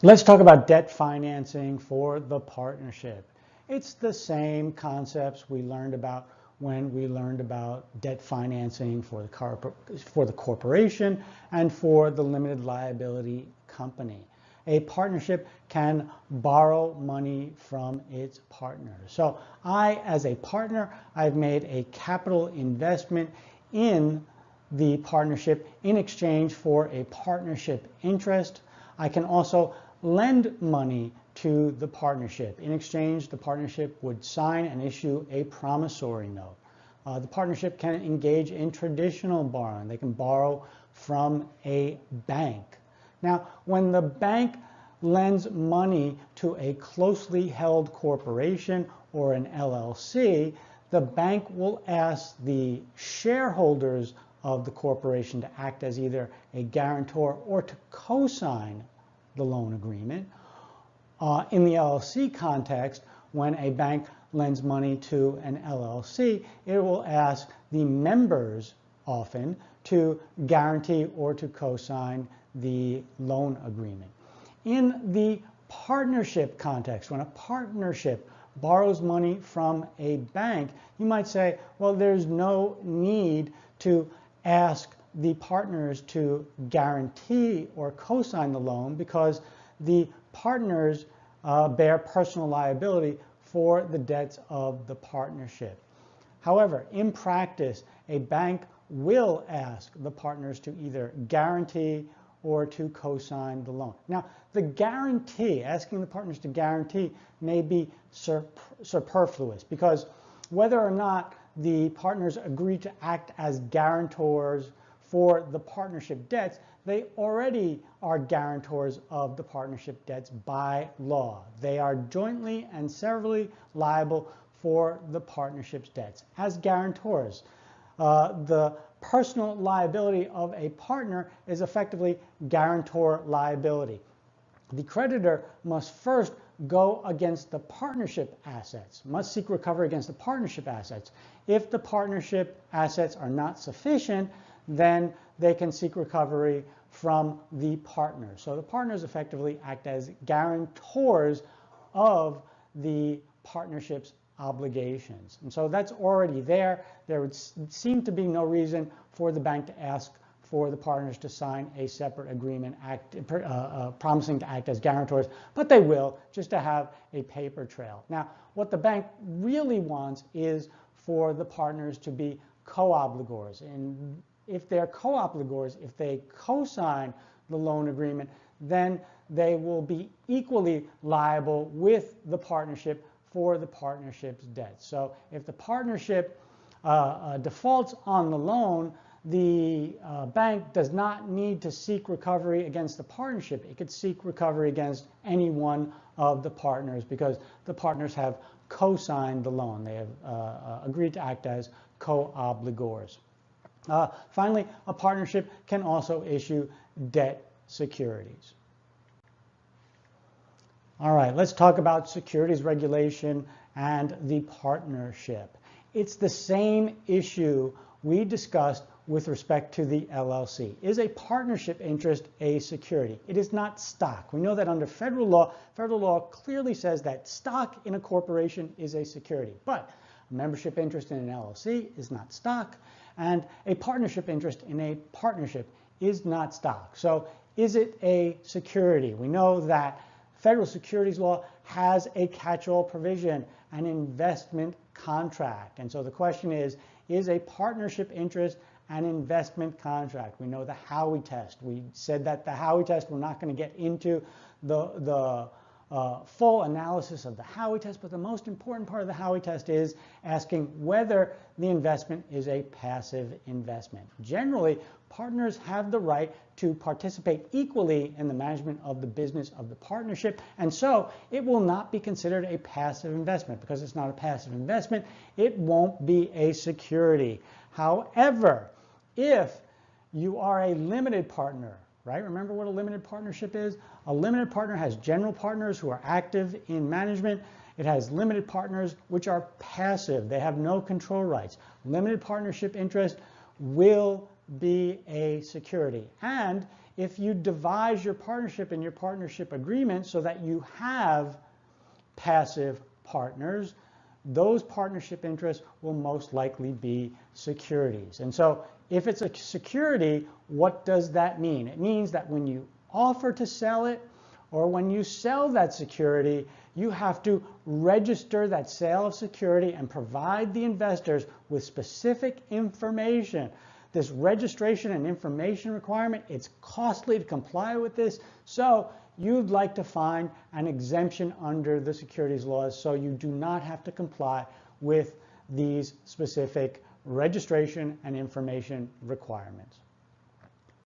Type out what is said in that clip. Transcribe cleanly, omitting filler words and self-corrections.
Let's talk about debt financing for the partnership. It's the same concepts we learned about when we learned about debt financing for the corporation and for the limited liability company. A partnership can borrow money from its partners. So I, as a partner, I've made a capital investment in the partnership in exchange for a partnership interest. I can also lend money to the partnership. In exchange, the partnership would sign and issue a promissory note. The partnership can engage in traditional borrowing. They can borrow from a bank. Now, when the bank lends money to a closely held corporation or an LLC, the bank will ask the shareholders of the corporation to act as either a guarantor or to co-sign the loan agreement. In the LLC context, when a bank lends money to an LLC, it will ask the members often to guarantee or to co-sign the loan agreement. In the partnership context, when a partnership borrows money from a bank, you might say, well, there's no need to ask the partners to guarantee or co-sign the loan because the partners bear personal liability for the debts of the partnership. However, in practice, a bank will ask the partners to either guarantee or to co-sign the loan. Now, the guarantee, asking the partners to guarantee, may be superfluous because whether or not the partners agree to act as guarantors for the partnership debts, they already are guarantors of the partnership debts by law. They are jointly and severally liable for the partnership's debts. As guarantors, the personal liability of a partner is effectively guarantor liability. The creditor must first go against the partnership assets, must seek recovery against the partnership assets. If the partnership assets are not sufficient, then they can seek recovery from the partners. So the partners effectively act as guarantors of the partnership's obligations. And so that's already there. There would seem to be no reason for the bank to ask for the partners to sign a separate agreement promising to act as guarantors, but they will, just to have a paper trail. Now, what the bank really wants is for the partners to be co-obligors. And if they're co-obligors, if they co-sign the loan agreement, then they will be equally liable with the partnership for the partnership's debts. So if the partnership defaults on the loan, the bank does not need to seek recovery against the partnership. It could seek recovery against any one of the partners because the partners have co-signed the loan. They have agreed to act as co-obligors. Finally, a partnership can also issue debt securities. All right, let's talk about securities regulation and the partnership. It's the same issue we discussed with respect to the LLC. Is a partnership interest a security? It is not stock. We know that under federal law clearly says that stock in a corporation is a security, but a membership interest in an LLC is not stock, and a partnership interest in a partnership is not stock. So is it a security? We know that federal securities law has a catch-all provision, an investment contract. And so the question is a partnership interest an investment contract? We know the Howey Test. We said that the Howey Test, we're not going to get into the full analysis of the Howey Test, but the most important part of the Howey Test is asking whether the investment is a passive investment. Generally, partners have the right to participate equally in the management of the business of the partnership, and so it will not be considered a passive investment. Because it's not a passive investment, it won't be a security. However, if you are a limited partner, right? Remember what a limited partnership is? A limited partner has general partners who are active in management. It has limited partners which are passive. They have no control rights. Limited partnership interest will be a security. And if you devise your partnership and your partnership agreement so that you have passive partners, those partnership interests will most likely be securities. And so if it's a security, what does that mean? It means that when you offer to sell it, or when you sell that security, you have to register that sale of security and provide the investors with specific information. This registration and information requirement, it's costly to comply with this, so you'd like to find an exemption under the securities laws so you do not have to comply with these specific registration and information requirements.